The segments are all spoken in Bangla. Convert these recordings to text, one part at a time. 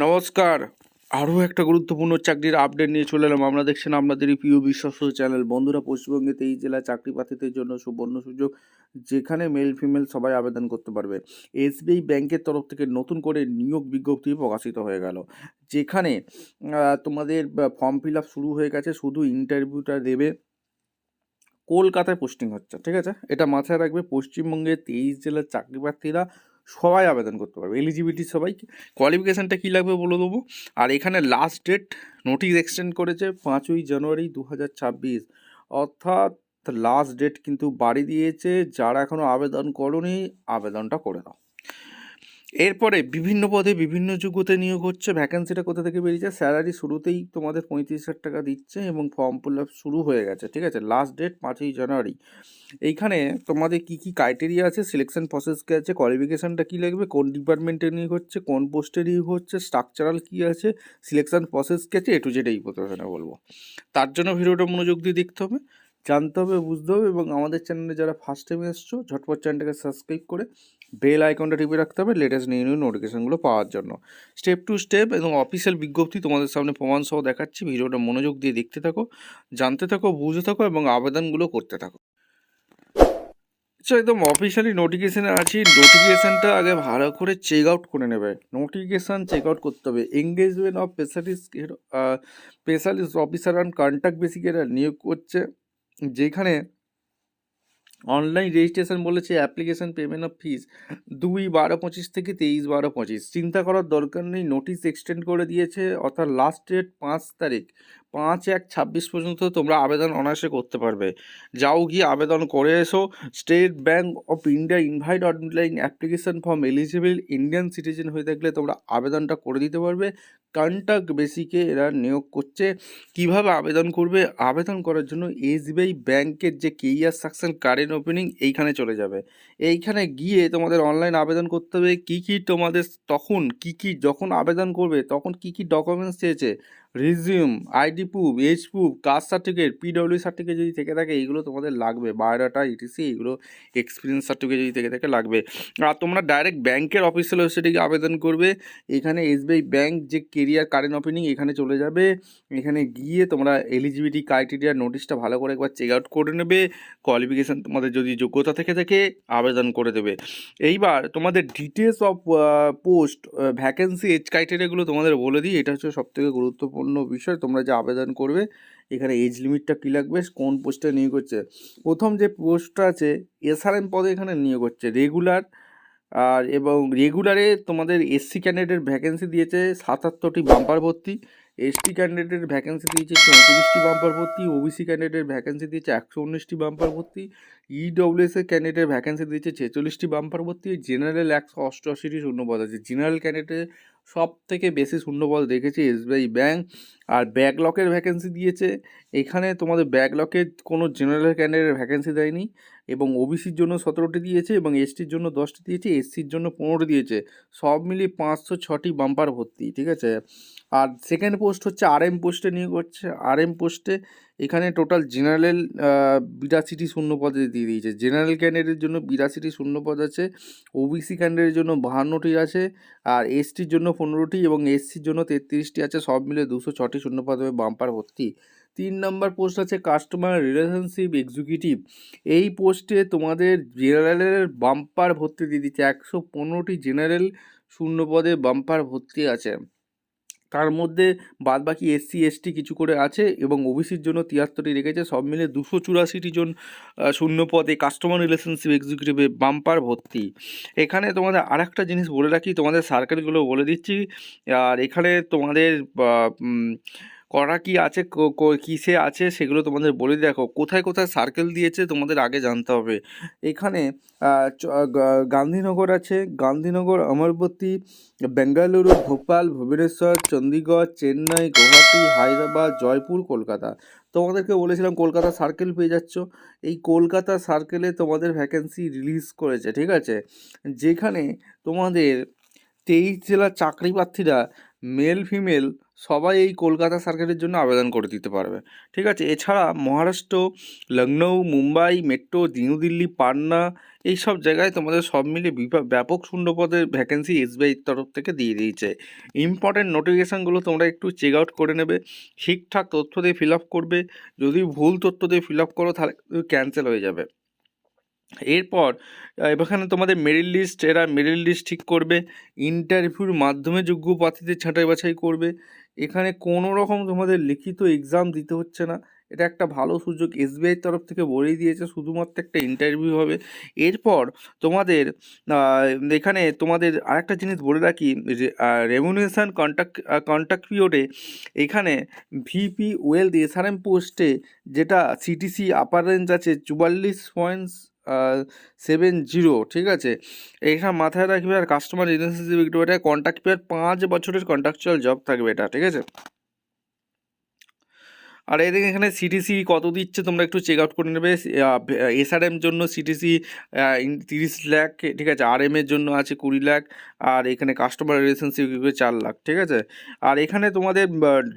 নমস্কার। আরও একটা গুরুত্বপূর্ণ চাকরির আপডেট নিয়ে চলে এলাম। আমরা দেখছেন আপনাদেরই প্রিয় বিশ্বস্ত চ্যানেল। বন্ধুরা, পশ্চিমবঙ্গে 23 জেলা চাকরি প্রার্থীদের জন্য সুবর্ণ সুযোগ, যেখানে মেল ফিমেল সবাই আবেদন করতে পারবে। এসবিআই ব্যাংকের তরফ থেকে নতুন করে নিয়োগ বিজ্ঞপ্তি প্রকাশিত হয়ে গেল, যেখানে তোমাদের ফর্ম ফিল আপ শুরু হয়ে গেছে, শুধু ইন্টারভিউটা দেবে। কলকাতায় পোস্টিং হচ্ছে, ঠিক আছে? এটা মাথায় রাখবে। পশ্চিমবঙ্গে 23 জেলার চাকরি প্রার্থীরা সবাই আবেদন করতে পারবে। এলিজিবিলিটি সবাই। কোয়ালিফিকেশানটা কী লাগবে বলে দেবো। আর এখানে লাস্ট ডেট নোটিশ এক্সটেন্ড করেছে 5ই জানুয়ারি 2026, অর্থাৎ লাস্ট ডেট কিন্তু বাড়িয়ে দিয়েছে। যারা এখনও আবেদন করোনি, আবেদনটা করে দাও। এরপরে বিভিন্ন পদে বিভিন্ন যোগ্যতা নিয়োগ হচ্ছে। ভ্যাকেন্সিটা কোথা থেকে বেরিয়েছে? স্যালারি শুরুতেই তোমাদের 35,000 টাকা দিচ্ছে এবং ফর্ম ফিল আপ শুরু হয়ে গেছে, ঠিক আছে? লাস্ট ডেট 5ই জানুয়ারি। এইখানে তোমাদের কি কি ক্রাইটেরিয়া আছে, সিলেকশন প্রসেস কী আছে, কোয়ালিফিকেশানটা কী লাগবে, কোন ডিপার্টমেন্টে নিয়োগ হচ্ছে, কোন পোস্টে নিয়োগ হচ্ছে, স্ট্রাকচারাল কী আছে, সিলেকশন প্রসেস কী আছে, A to Z এই প্রথমে বলবো। তার জন্য ভিডিওটা মনোযোগ দিয়ে দেখতে হবে, জানতে হবে, বুঝতে হবে। এবং আমাদের চ্যানেলে যারা ফার্স্ট টাইম এসছো, ঝটপট চ্যানেলটাকে সাবস্ক্রাইব করে বেল আইকনটা টিপে রাখতে হবে লেটেস্ট নিউ নোটিফিকেশানগুলো পাওয়ার জন্য। স্টেপ টু স্টেপ এবং অফিসিয়াল বিজ্ঞপ্তি তোমাদের সামনে প্রমাণ সহ দেখাচ্ছি। ভিডিওটা মনোযোগ দিয়ে দেখতে থাকো, জানতে থাকো, বুঝতে থাকো এবং আবেদনগুলো করতে থাকো। একদম অফিসিয়ালি নোটিফিকেশানে আছি। নোটিফিকেশানটা আগে ভালো করে চেক আউট করে নেবে। নোটিফিকেশান চেক আউট করতে হবে। Engagement of specialist officer and contact বেসিকেরা নিয়োগ করছে, যেখানে অনলাইন রেজিস্ট্রেশন বলেছে। অ্যাপ্লিকেশন পেমেন্ট অফ ফিস 2/12/25 থেকে 23/12/25। চিন্তা করার দরকার নেই, নোটিশ এক্সটেন্ড করে দিয়েছে, অর্থাৎ লাস্ট ডেট 5 তারিখ, 5/1/26 পর্যন্ত তোমরা আবেদন অনায়াসে করতে পারবে। যাও গিয়ে আবেদন করে এসো। State bank of India invite online application form eligible Indian citizen হয়ে থাকলে তোমরা আবেদনটা করে দিতে পারবে। কন্ট্যাক্ট বেসিকে এরা নিয়োগ করছে। কিভাবে আবেদন করবে? আবেদন করার জন্য এসবিআই ব্যাংকের যে কেরিয়ার সেকশন কারেন্ট ওপেনিং, এইখানে চলে যাবে। এইখানে গিয়ে তোমাদের অনলাইন আবেদন করতে হবে। তোমাদের তখন যখন আবেদন করবে তখন কী ডকুমেন্টস চেয়েছে? Resume, ID proof, age proof, caste certificate, PWD certificate যদি থেকে থাকে এইগুলো তোমাদের লাগবে। বায়োডাটা, ইটিসি, এগুলো এক্সপিরিয়েন্স সার্টিফিকেট যদি থেকে থাকে লাগবে। আর তোমরা ডাইরেক্ট ব্যাংকের অফিসিয়াল ওয়েবসাইটে আবেদন করবে। এখানে এসবিআই ব্যাংক যে কেরিয়ার কারেন্ট ওপেনিং, এখানে চলে যাবে। এখানে গিয়ে তোমরা এলিজিবিলিটি ক্রাইটেরিয়া নোটিশটা ভালো করে একবার চেক আউট করে নেবে। কোয়ালিফিকেশান তোমাদের যদি যোগ্যতা থেকে থাকে আবেদন করে দেবে। এইবার তোমাদের details of post, vacancy, age ক্রাইটেরিয়াগুলো তোমাদের বলে দিই। এটা হচ্ছে সবথেকে গুরুত্বপূর্ণ বিষয়। তোমরা যে আবেদন করবে এখানে এজ লিমিটটা কী লাগবে, কোন পোস্টে নিয়োগ হচ্ছে। প্রথম যে পোস্টটা আছে এসআরএম পদে এখানে নিয়োগ হচ্ছে, রেগুলার। আর এবং রেগুলারে তোমাদের এসসি ক্যান্ডিডেটের ভ্যাকেন্সি দিয়েছে 77টি, বাম্পার ভর্তি। এসটি ক্যান্ডিডেটের ভ্যাকেন্সি দিয়েছে 34টি, বাম্পার ভর্তি। ওবিসি ক্যান্ডিডেটের ভ্যাকেন্সি দিয়েছে 119টি, বাম্পার ভর্তি। ইডব্লিউএসের ক্যান্ডিডেটের ভ্যাকেন্সি দিয়েছে 46টি, বাম্পার ভর্তি। জেনারেল 188টি শূন্যপদ আছে। জেনারেল ক্যান্ডিডেটের সব থেকে বেশি শূন্যপদ রেখেছে এসবিআই ব্যাংক। আর ব্যাকলকের ভ্যাকেন্সি দিয়েছে। এখানে তোমাদের ব্যাকলকের কোনো জেনারেল ক্যান্ডিডেটের ভ্যাকেন্সি দেয়নি। এবং ওবিসির জন্য 17টি দিয়েছে এবং এসটির জন্য 10টি দিয়েছে, এসসির জন্য 15টি দিয়েছে। সব মিলিয়ে 506টি বাম্পার ভর্তি, ঠিক আছে? আর সেকেন্ড পোস্ট হচ্ছে আরএম পোস্টে নিয়োগ হচ্ছে। আরএম পোস্টে এখানে টোটাল জেনারেল 82টি শূন্যপদে দিয়ে দিয়েছে। জেনারেল ক্যান্ডিডেটের জন্য 82টি শূন্যপদ আছে। ওবিসি ক্যান্ডিডেটের জন্য 52টি আছে। আর এসটির জন্য 15টি এবং এসসির জন্য 33টি আছে। সব মিলে 206টি শূন্যপদ হবে, বাম্পার ভর্তি। 3 নম্বর পোস্ট আছে কাস্টমার রিলেশনশিপ এক্সিকিউটিভ। এই পোস্টে তোমাদের জেনারেলের বাম্পার ভর্তি দিয়ে দিচ্ছে। 115টি জেনারেল শূন্যপদে বাম্পার ভর্তি আছে। তার মধ্যে বাদবাকি এসসি এসটি কিছু করে আছে এবং ওবিসির জন্য 73টি রেখেছে। সব মিলে 284টি জন শূন্যপদে কাস্টমার রিলেশনশিপ এক্সিকিউটিভে বাম্পার ভর্তি। এখানে তোমাদের আর একটা জিনিস বলে রাখি, তোমাদের সার্কেলগুলো বলে দিচ্ছি। আর এখানে তোমাদের করা কি আছে, কিসে আছে সেগুলো তোমাদের বলে দেখো। কোথায় কোথায় সার্কেল দিয়েছে তোমাদের আগে জানতে হবে। এখানে গান্ধীনগর আছে, গান্ধীনগর, অমরাবতী, বেঙ্গালুরু, ভোপাল, ভুবনেশ্বর, চণ্ডীগড়, চেন্নাই, গুয়াহাটি, হায়দ্রাবাদ, জয়পুর, কলকাতা। তোমাদেরকে বলেছিলাম কলকাতা সার্কেল পেয়ে যাচ্ছ। এই কলকাতা সার্কেলে তোমাদের ভ্যাকেন্সি রিলিজ করেছে, ঠিক আছে? যেখানে তোমাদের 23 জেলার চাকরি প্রার্থীরা মেল ফিমেল সবাই এই কলকাতা সার্কিটের জন্য আবেদন করে দিতে পারবে, ঠিক আছে। এছাড়া মহারাষ্ট্র, লখনৌ, মুম্বাই মেট্রো, নিউ দিল্লি, পাটনা এই সব জায়গায় তোমাদের সব মিলে ব্যাপক শূন্যপদের ভ্যাকেন্সি এসবিআইয়ের তরফ থেকে দিয়ে দিয়েছে। ইম্পর্টেন্ট নোটিফিকেশানগুলো তোমরা একটু চেক আউট করে নেবে, ঠিকঠাক তথ্য দিয়ে ফিল আপ করবে। যদি ভুল তথ্য দিয়ে ফিল আপ করো তাহলে ক্যান্সেল হয়ে যাবে। এরপর এখানে তোমাদের মেরিট লিস্ট, এরা মেরিট লিস্ট ঠিক করবে, ইন্টারভিউর মাধ্যমে যোগ্য প্রার্থীদের ছাঁটাই বাছাই করবে। এখানে কোনো রকম তোমাদের লিখিত এক্সাম দিতে হচ্ছে না, এটা একটা ভালো সুযোগ এসবিআইয়ের তরফ থেকে বলেই দিয়েছে, শুধুমাত্র একটা ইন্টারভিউ হবে। এরপর তোমাদের এখানে তোমাদের আরেকটা জিনিস বলে রাখি, রেমুনেশন কন্ট্রাক্ট পিরিয়ডে এখানে ভিপি ওয়েলথ এসআরএম পোস্টে যেটা সিটিসি আপার রেঞ্জ আছে 44.70, ঠিক আছে। এখানে মাথায় রাখবে। আর কাস্টমার রিলেশনশিপ এটা কন্ট্রাক্ট পিরিয়ড 5 বছরের কন্ট্রাকচুয়াল জব থাকবে এটা, ঠিক আছে। আর এদিকে এখানে সিটিসি কত দিচ্ছে তোমরা একটু চেক আউট করে নেবে। এসআরএম জন্য সিটিসি 30 লাখ, ঠিক আছে। আর এর জন্য আছে 20 লাখ, আর এখানে কাস্টমার রিলেশনশিপ 4 লাখ, ঠিক আছে। আর এখানে তোমাদের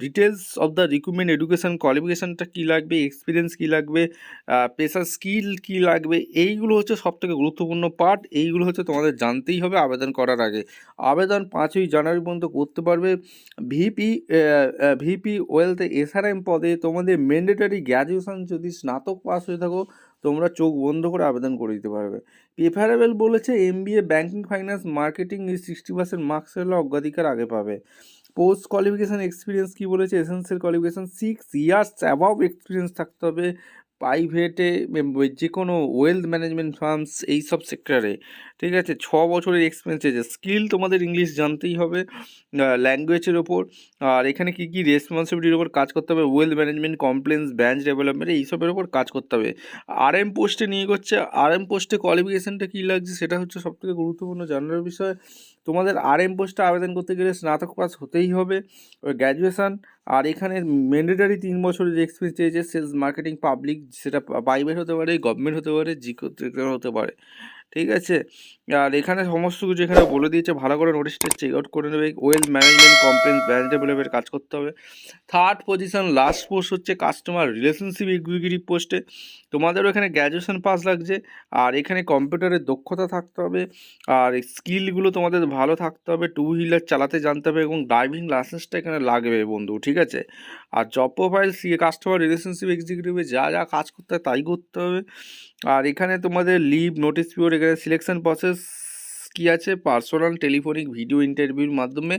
details of the recruitment, education কোয়ালিফিকেশানটা কী লাগবে, এক্সপিরিয়েন্স কী লাগবে, পেশার স্কিল কী লাগবে, এইগুলো হচ্ছে সবথেকে গুরুত্বপূর্ণ পার্ট। এইগুলো হচ্ছে তোমাদের জানতেই হবে আবেদন করার আগে। আবেদন 5ই জানুয়ারি পর্যন্ত করতে পারবে। ভিপি ওয়েলথ এসআরএম পদে তোমাদের ম্যান্ডেটারি গ্র্যাজুয়েশন যদি স্নাতক পাস হয়ে থাকো তোমরা চোখ বন্ধ করে আবেদন করে দিতে পারবে। প্রেফারেবল বলেছে MBA banking finance marketing 60% marks হলে অগ্রাধিকার আগে পাবে। পোস্ট কোয়ালিফিকেশান এক্সপিরিয়েন্স কী বলেছে, essential qualification 6 years above experience থাকতে হবে প্রাইভেটে, যে কোনো ওয়েলথ ম্যানেজমেন্ট ফার্মস এইসব সেক্টরে, ঠিক আছে। 6 বছরের এক্সপিরিয়েন্স আছে। স্কিল তোমাদের ইংলিশ জানতেই হবে, ল্যাঙ্গুয়েজের ওপর। আর এখানে কী কী রেসপন্সিবিলিটির ওপর কাজ করতে হবে, wealth management, compliance, branch development এইসবের ওপর কাজ করতে হবে। আরএম পোস্টে নিয়ে করছে, আরএম পোস্টে কোয়ালিফিকেশানটা কী লাগছে সেটা হচ্ছে সবথেকে গুরুত্বপূর্ণ জানার বিষয়। তোমাদের আরএম পোস্টে আবেদন করতে গেলে স্নাতক পাস হতেই হবে, গ্র্যাজুয়েশান। আর এখানে ম্যান্ডেটারি 3 বছরের এক্সপিরিয়েন্স চেয়েছে, সেলস, মার্কেটিং, পাবলিক, সেটা প্রাইভেট হতে পারে, গভর্নমেন্ট হতে পারে, হতে পারে, ঠিক আছে। আর এখানে সমস্ত কিছু এখানে বলে দিয়েছে, ভালো করে নোটিশটা চেক আউট করে নেবে। ওয়েলথ ম্যানেজমেন্ট, কমপ্লেন্স, ব্রাঞ্চ ডেভেলপমেন্টের কাজ করতে হবে। থার্ড পজিশন লাস্ট পোস্ট হচ্ছে কাস্টমার রিলেশনশিপ এক্সিকিউটিভ পোস্টে। তোমাদেরও এখানে গ্র্যাজুয়েশন পাস লাগছে, আর এখানে কম্পিউটারের দক্ষতা থাকতে হবে, আর স্কিলগুলো তোমাদের ভালো থাকতে হবে, 2 হুইলার চালাতে জানতে হবে, এবং ড্রাইভিং লাইসেন্সটা এখানে লাগবে বন্ধু, ঠিক আছে। আর জব প্রোফাইল কাস্টমার রিলেশনশিপ এক্সিকিউটিভে যা যা কাজ করতে হয় তাই করতে হবে। আর এখানে তোমাদের লিভ, নোটিস পিরিয়ড, এখানে সিলেকশন প্রসেস কী আছে, পার্সোনাল, টেলিফোনিক, ভিডিও ইন্টারভিউর মাধ্যমে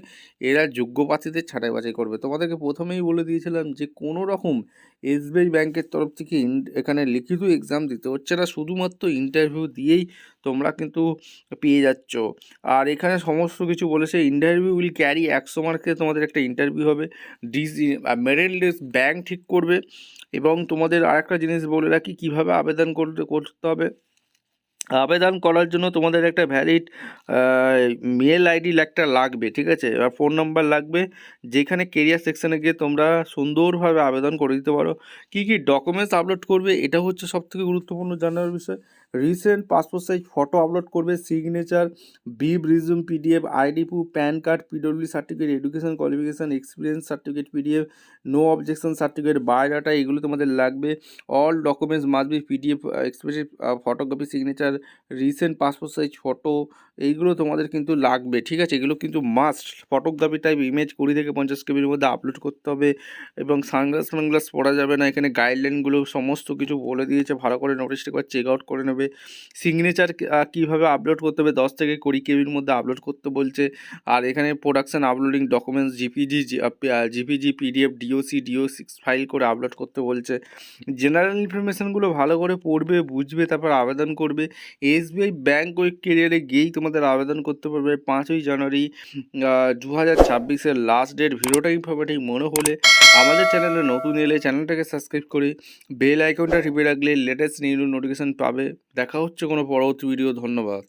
এরা যোগ্য প্রার্থীদের ছাঁটাই বাছাই করবে। তোমাদেরকে প্রথমেই বলে দিয়েছিলাম যে কোনো রকম এসবিআই ব্যাংকের তরফ থেকে এখানে লিখিত এক্সাম দিতে হচ্ছে না, শুধুমাত্র ইন্টারভিউ দিয়েই তোমরা কিন্তু পেয়ে যাচ্ছ। আর এখানে সমস্ত কিছু বলেছে, ইন্টারভিউ উইল ক্যারি 100 মার্কের তোমাদের একটা ইন্টারভিউ হবে, মেরিট লিস্ট ব্যাংক ঠিক করবে। এবং তোমাদের আরেকটা জিনিস বলে রাখি কীভাবে আবেদন করতে হবে। আবেদন করার জন্য তোমাদের একটা ভ্যালিড মেল আইডি একটা লাগবে, ঠিক আছে, আর ফোন নাম্বার লাগবে, যেখানে কেরিয়ার সেকশানে গিয়ে তোমরা সুন্দরভাবে আবেদন করে দিতে পারো। কী কী ডকুমেন্টস আপলোড করবে এটা হচ্ছে সবথেকে গুরুত্বপূর্ণ জানার বিষয়। Recent passport size photo upload করবে, সিগনেচার, বিব, resume, PDF, ID proof, PAN card, PWD certificate, education qualification, experience certificate, PDF, no objection certificate, biodata, এগুলো তোমাদের লাগবে। All documents must be PDF, expressive photocopy, signature, recent passport size photo, এইগুলো তোমাদের কিন্তু লাগবে, ঠিক আছে। এগুলো কিন্তু মাস্ট, ফটোগ্রাফি টাইপ ইমেজ 20 থেকে 50 কেবির মধ্যে আপলোড করতে হবে, এবং সানগ্লাস পরা যাবে না। এখানে গাইডলাইনগুলো সমস্ত কিছু বলে দিয়েছে, ভালো করে নোটিশটা একবার চেক আউট করে নেবে। সিগনেচার কীভাবে আপলোড করতে হবে, 10 থেকে 20 কেবির মধ্যে আপলোড করতে বলছে। আর এখানে production uploading documents GPG, PDF, DO6 file করে আপলোড করতে বলছে। জেনারেল ইনফরমেশানগুলো ভালো করে পড়বে, বুঝবে, তারপর আবেদন করবে। এসবিআই ব্যাঙ্ক ওই কেরিয়ারে গিয়েই তোমাদের আবেদন করতে পারবে। 5ই জানুয়ারি 2026 লাস্ট ডেট। ভিডিওটা ইনফরমেটিভ মনে হলে আমাদের চ্যানেলে নতুন এলে চ্যানেলটাকে সাবস্ক্রাইব করে বেল আইকনটা টিপে রাখলে লেটেস্ট নিউ নোটিফিকেশান পাবে। দেখা হচ্ছে কোনো পরবর্তী ভিডিও। ধন্যবাদ।